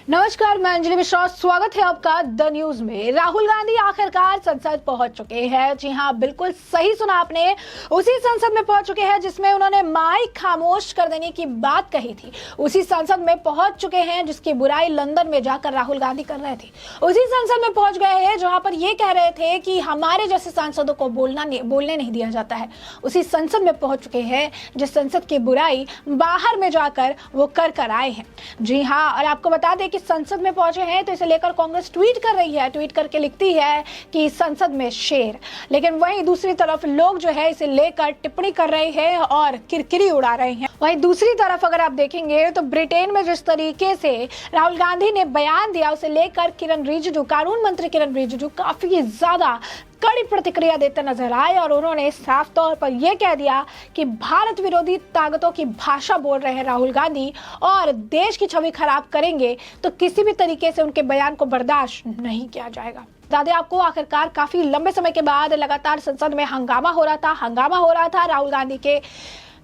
नमस्कार, मैं अंजलि मिश्रा। स्वागत है आपका द न्यूज में। राहुल गांधी आखिरकार संसद पहुंच चुके हैं। जी हां, बिल्कुल सही सुना आपने। उसी संसद में पहुंच चुके हैं जिसमें उन्होंने माइक खामोश कर देने की बात कही थी। उसी संसद में पहुंच चुके हैं जिसकी बुराई लंदन में जाकर राहुल गांधी कर रहे थे। उसी संसद में पहुंच गए हैं जहां पर ये कह रहे थे कि हमारे जैसे सांसदों को बोलने नहीं दिया जाता है। उसी संसद में पहुंच चुके हैं जिस संसद की बुराई बाहर में जाकर वो कर आए हैं। जी हाँ, और आपको बता दें कि संसद में पहुंचे हैं तो इसे लेकर कांग्रेस ट्वीट कर रही है। ट्वीट करके लिखती है कि संसद में शेर, लेकिन वहीं दूसरी तरफ लोग जो है इसे लेकर टिप्पणी कर रहे हैं और किरकिरी उड़ा रहे हैं। वहीं दूसरी तरफ अगर आप देखेंगे तो ब्रिटेन में जिस तरीके से राहुल गांधी ने बयान दिया उसे लेकर किरण रिजिजू, कानून मंत्री किरण रिजिजू काफी ज्यादा कड़ी प्रतिक्रिया देते नजर आए और उन्होंने साफ तौर पर यह कह दिया कि भारत विरोधी ताकतों की भाषा बोल रहे हैं राहुल गांधी और देश की छवि खराब करेंगे तो किसी भी तरीके से उनके बयान को बर्दाश्त नहीं किया जाएगा। बता दें आपको, आखिरकार काफी लंबे समय के बाद लगातार संसद में हंगामा हो रहा था राहुल गांधी के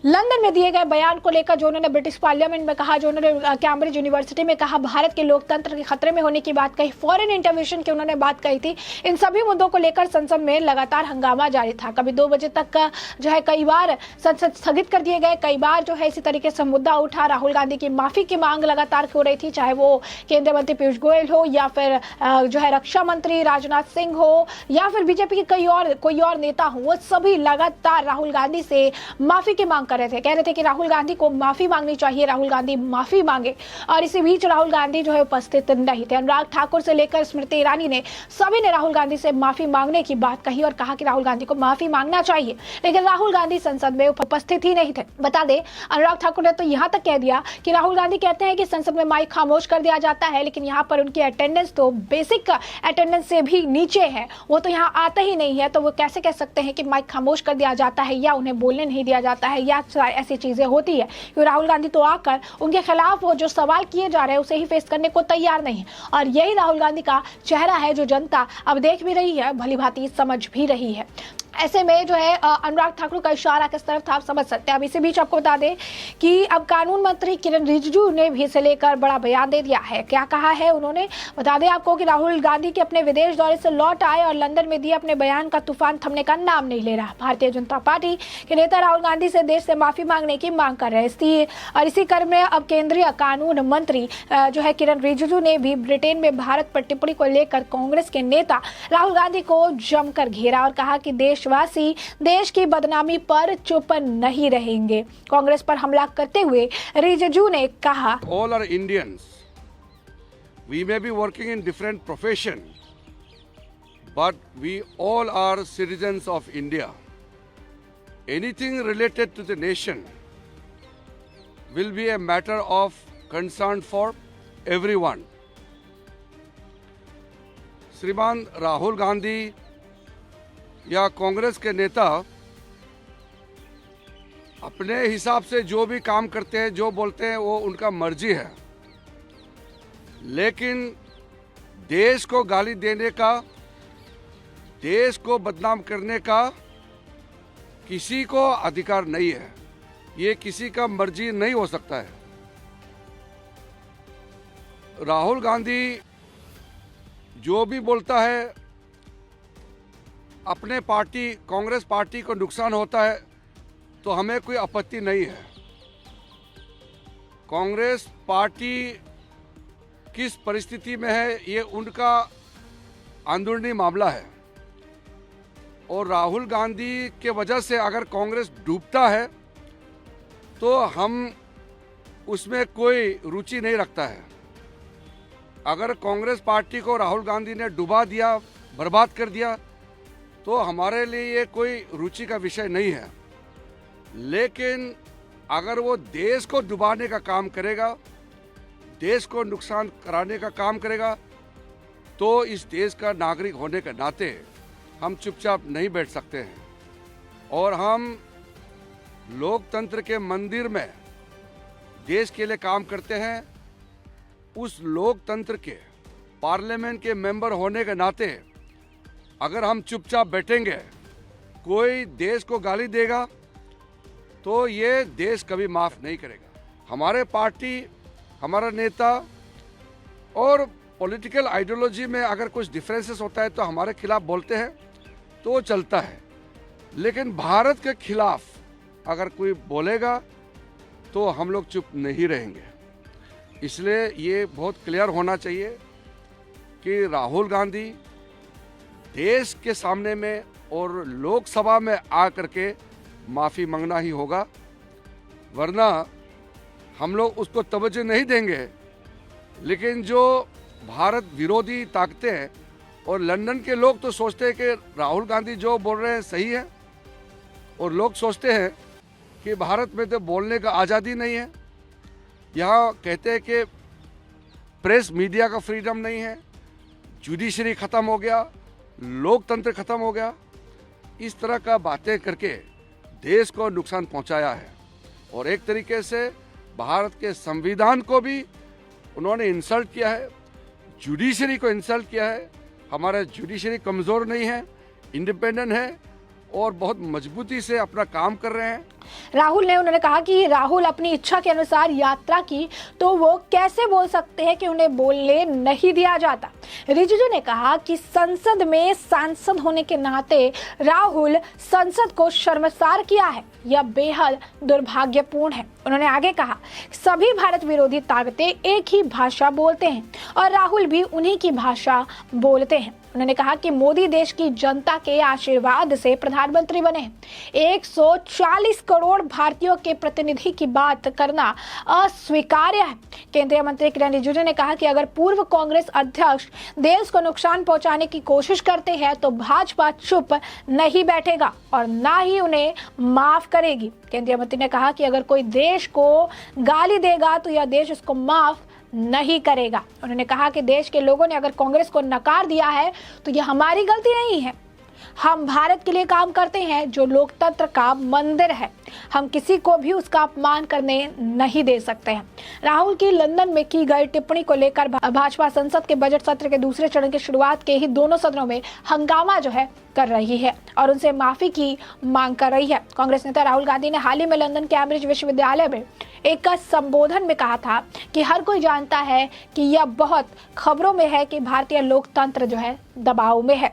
लंदन में दिए गए बयान को लेकर, जो उन्होंने ब्रिटिश पार्लियामेंट में कहा, जो उन्होंने कैम्ब्रिज यूनिवर्सिटी में कहा, भारत के लोकतंत्र के खतरे में होने की बात कही, फॉरेन इंटरवेंशन की उन्होंने बात कही थी। इन सभी मुद्दों को लेकर संसद में लगातार हंगामा जारी था। कभी 2 बजे तक का जो है कई बार संसद स्थगित कर दिए गए, कई बार जो है इसी तरीके से मुद्दा उठा। राहुल गांधी की माफी की मांग लगातार हो रही थी, चाहे वो केंद्रीय मंत्री पीयूष गोयल हो या फिर जो है रक्षा मंत्री राजनाथ सिंह हो या फिर बीजेपी के कोई और नेता हो, वो सभी लगातार राहुल गांधी से माफी की मांग कर रहे थे। कह रहे थे कि राहुल गांधी को माफी मांगनी चाहिए, राहुल गांधी माफी मांगे। और इसी बीच राहुल गांधी जो है उपस्थित नहीं थे। अनुराग ठाकुर से लेकर स्मृति ईरानी ने सभी ने राहुल गांधी से माफी मांगने की बात कही और कहा कि राहुल गांधी को माफी मांगना चाहिए, लेकिन राहुल गांधी संसद में उपस्थित ही नहीं थे। बता दें, अनुराग ठाकुर ने तो यहां तक कह दिया कि राहुल गांधी कहते हैं कि संसद में माइक खामोश कर दिया जाता है, लेकिन यहाँ पर उनकी अटेंडेंस तो बेसिक अटेंडेंस से भी नीचे है, वो तो यहाँ आते ही नहीं है। तो वो कैसे कह सकते हैं कि माइक खामोश कर दिया जाता है या उन्हें बोलने नहीं दिया जाता है या ऐसी चीजें होती है। क्योंकि राहुल गांधी तो आकर उनके खिलाफ वो जो सवाल किए जा रहे हैं उसे ही फेस करने को तैयार नहीं है। और यही राहुल गांधी का चेहरा है जो जनता अब देख भी रही है, भली भांति समझ भी रही है। ऐसे में जो है अनुराग ठाकुर का इशारा किस तरफ था आप समझ सकते हैं। अब इसी बीच आपको बता दें कि अब कानून मंत्री किरण रिजिजू ने भी इसे लेकर बड़ा बयान दे दिया है। क्या कहा है उन्होंने, बता दें आपको कि राहुल गांधी के अपने विदेश दौरे से लौट आए और लंदन में दिए अपने बयान का तूफान थमने का नाम नहीं ले रहा। भारतीय जनता पार्टी के नेता राहुल गांधी से देश से माफी मांगने की मांग कर रहे हैं। और इसी क्रम में अब केंद्रीय कानून मंत्री जो है किरण रिजिजू ने भी ब्रिटेन में भारत पर टिप्पणी को लेकर कांग्रेस के नेता राहुल गांधी को जमकर घेरा और कहा कि देशवासी देश की बदनामी पर चुप नहीं रहेंगे। कांग्रेस पर हमला करते हुए रिजिजू ने कहा, All are Indians. We may be working in different profession, but we all are citizens of India. Anything related to the nation will be a matter of concern for everyone. श्रीमान राहुल गांधी या कांग्रेस के नेता अपने हिसाब से जो भी काम करते हैं, जो बोलते हैं, वो उनका मर्जी है, लेकिन देश को गाली देने का, देश को बदनाम करने का किसी को अधिकार नहीं है। ये किसी का मर्जी नहीं हो सकता है। राहुल गांधी जो भी बोलता है, अपने पार्टी कांग्रेस पार्टी को नुकसान होता है तो हमें कोई आपत्ति नहीं है। कांग्रेस पार्टी किस परिस्थिति में है ये उनका अंदरूनी मामला है, और राहुल गांधी के वजह से अगर कांग्रेस डूबता है तो हम उसमें कोई रुचि नहीं रखता है। अगर कांग्रेस पार्टी को राहुल गांधी ने डुबा दिया, बर्बाद कर दिया, तो हमारे लिए ये कोई रुचि का विषय नहीं है। लेकिन अगर वो देश को डुबाने का काम करेगा, देश को नुकसान कराने का काम करेगा, तो इस देश का नागरिक होने के नाते हम चुपचाप नहीं बैठ सकते हैं। और हम लोकतंत्र के मंदिर में देश के लिए काम करते हैं। उस लोकतंत्र के पार्लियामेंट के मेंबर होने के नाते अगर हम चुपचाप बैठेंगे, कोई देश को गाली देगा तो ये देश कभी माफ नहीं करेगा। हमारे पार्टी, हमारा नेता और पॉलिटिकल आइडियोलॉजी में अगर कुछ डिफरेंसेस होता है तो हमारे खिलाफ बोलते हैं तो वो चलता है, लेकिन भारत के खिलाफ अगर कोई बोलेगा तो हम लोग चुप नहीं रहेंगे। इसलिए ये बहुत क्लियर होना चाहिए कि राहुल गांधी देश के सामने में और लोकसभा में आ करके माफ़ी मांगना ही होगा, वरना हम लोग उसको तवज्जो नहीं देंगे। लेकिन जो भारत विरोधी ताकतें हैं और लंदन के लोग तो सोचते हैं कि राहुल गांधी जो बोल रहे हैं सही है, और लोग सोचते हैं कि भारत में तो बोलने का आज़ादी नहीं है। यहाँ कहते हैं कि प्रेस मीडिया का फ्रीडम नहीं है, जुडिशरी ख़त्म हो गया, लोकतंत्र ख़त्म हो गया। इस तरह का बातें करके देश को नुकसान पहुंचाया है और एक तरीके से भारत के संविधान को भी उन्होंने इंसल्ट किया है, जुडिशरी को इंसल्ट किया है। हमारा जुडिशरी कमज़ोर नहीं है, इंडिपेंडेंट है और बहुत मजबूती से अपना काम कर रहे हैं। राहुल ने उन्होंने कहा कि राहुल अपनी इच्छा के अनुसार यात्रा की तो वो कैसे बोल सकते हैं कि उन्हें बोलने नहीं दिया जाता। रिजिजू ने कहा कि संसद में सांसद होने के नाते राहुल संसद को शर्मसार किया है, यह बेहद दुर्भाग्यपूर्ण है। उन्होंने आगे कहा सभी भारत विरोधी ताकतें एक ही भाषा बोलते हैं और राहुल भी उन्हीं की भाषा बोलते हैं। उन्होंने कहा कि मोदी देश की जनता के आशीर्वाद से प्रधानमंत्री बने हैं। 140 करोड़ भारतीयों के प्रतिनिधि की बात करना अस्वीकार्य है। केंद्रीय मंत्री किरण रिजिजू ने कहा कि अगर पूर्व कांग्रेस अध्यक्ष देश को नुकसान पहुंचाने की कोशिश करते हैं तो भाजपा चुप नहीं बैठेगा और ना ही उन्हें माफ करेगी। केंद्रीय मंत्री ने कहा कि अगर कोई देश को गाली देगा तो यह देश उसको माफ नहीं करेगा। उन्होंने कहा कि देश के लोगों ने अगर कांग्रेस को नकार दिया है तो यह हमारी गलती नहीं है। हम भारत के लिए काम करते हैं जो लोकतंत्र का मंदिर है, हम किसी को भी उसका अपमान करने नहीं दे सकते हैं। राहुल की लंदन में की गई टिप्पणी को लेकर भाजपा संसद के बजट सत्र के दूसरे चरण की शुरुआत के ही दोनों सदनों में हंगामा कर रही है और उनसे माफी की मांग कर रही है। कांग्रेस नेता राहुल गांधी ने हाल ही में लंदन कैम्ब्रिज विश्वविद्यालय में एक संबोधन में कहा था कि हर कोई जानता है कि यह बहुत खबरों में है कि भारतीय लोकतंत्र दबाव में है।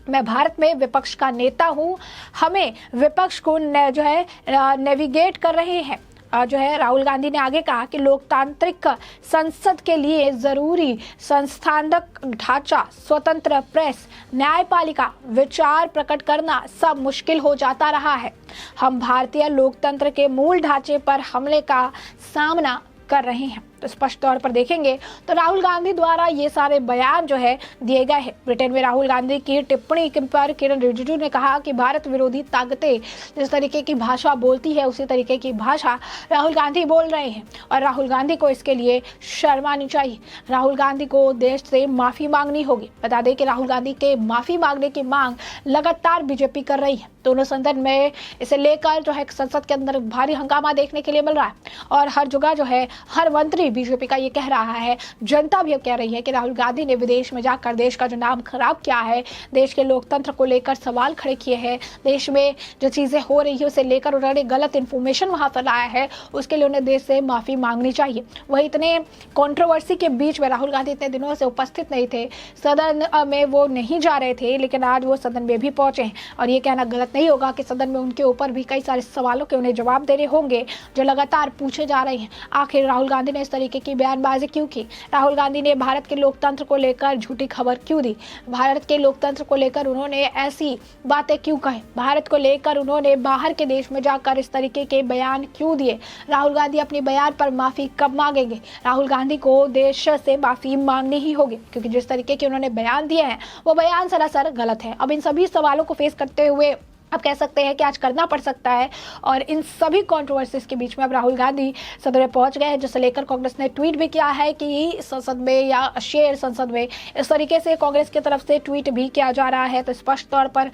मैं भारत में विपक्ष का नेता हूं, हमें विपक्ष को नेविगेट कर रहे हैं। राहुल गांधी ने आगे कहा कि लोकतांत्रिक संसद के लिए जरूरी संस्थागत ढांचा, स्वतंत्र प्रेस, न्यायपालिका, विचार प्रकट करना सब मुश्किल हो जाता रहा है। हम भारतीय लोकतंत्र के मूल ढांचे पर हमले का सामना कर रहे हैं। तो स्पष्ट तौर पर देखेंगे तो राहुल गांधी द्वारा ये सारे बयान दिए गए हैं। ब्रिटेन में राहुल गांधी की टिप्पणी पर किरण रिजिजू ने कहा कि भारत विरोधी ताकतें जिस तरीके की भाषा बोलती है उसी तरीके की भाषा राहुल गांधी बोल रहे हैं और राहुल गांधी को इसके लिए शर्म आनी चाहिए। राहुल गांधी को देश से माफी मांगनी होगी। बता दें कि राहुल गांधी के माफी मांगने की मांग लगातार बीजेपी कर रही है। दोनों सदन में इसे लेकर संसद के अंदर भारी हंगामा देखने के लिए मिल रहा है और हर जगह हर मंत्री बीजेपी का ये कह रहा है, जनता भी अब कह रही है कि राहुल गांधी ने विदेश में जाकर देश का जो नाम खराब किया है, देश के लोकतंत्र को लेकर सवाल खड़े किए हैं, देश में जो चीजें हो रही है उसे लेकर उन्होंने गलत इन्फॉर्मेशन वहां फैलाया है, उसके लिए उन्हें देश से माफी मांगनी चाहिए। वही इतने कंट्रोवर्सी के बीच में राहुल गांधी इतने दिनों से उपस्थित नहीं थे, सदन में वो नहीं जा रहे थे, लेकिन आज वो सदन में भी पहुंचे हैं और ये कहना गलत नहीं होगा कि सदन में उनके ऊपर भी कई सारे सवालों के उन्हें जवाब देने होंगे जो लगातार पूछे जा रहे हैं। आखिर राहुल गांधी ने इस तरीके की बयानबाजी क्यों की? राहुल गांधी ने भारत के लोकतंत्र को लेकर झूठी खबर क्यों दी? भारत के लोकतंत्र को लेकर उन्होंने ऐसी बातें क्यों कही? भारत को लेकर उन्होंने बाहर के देश में जाकर इस तरीके के बयान क्यों दिए? राहुल गांधी अपने बयान पर माफी कब मांगेंगे? राहुल गांधी को देश से माफी मांगनी ही होगी क्योंकि जिस तरीके के उन्होंने बयान दिए हैं वो बयान सरासर गलत है। अब इन सभी सवालों को फेस करते हुए अब कह सकते हैं कि आज करना पड़ सकता है और इन सभी कंट्रोवर्सीज के बीच में अब राहुल गांधी सदन में पहुंच गए हैं, जिसे लेकर कांग्रेस ने ट्वीट भी किया है कि संसद में या शेर संसद में, इस तरीके से कांग्रेस की तरफ से ट्वीट भी किया जा रहा है। तो स्पष्ट तौर पर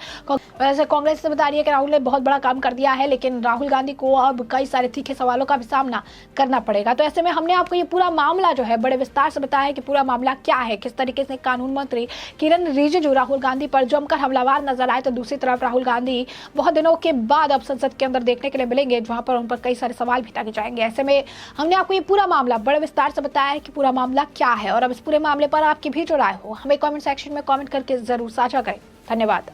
वैसे कांग्रेस से बता रही है कि राहुल ने बहुत बड़ा काम कर दिया है, लेकिन राहुल गांधी को अब कई सारे तीखे सवालों का भी सामना करना पड़ेगा। तो ऐसे में हमने आपको ये पूरा मामला बड़े विस्तार से बताया है कि पूरा मामला क्या है, किस तरीके से कानून मंत्री किरण रिजिजू राहुल गांधी पर जमकर हमलावर नजर आए, तो दूसरी तरफ राहुल गांधी गांधी बहुत दिनों के बाद अब संसद के अंदर देखने के लिए मिलेंगे, जहां पर उन पर कई सारे सवाल भी टाके जाएंगे। ऐसे में हमने आपको ये पूरा मामला बड़े विस्तार से बताया है कि पूरा मामला क्या है, और अब इस पूरे मामले पर आपकी भी जो राय हो हमें कमेंट सेक्शन में कमेंट करके जरूर साझा करें। धन्यवाद।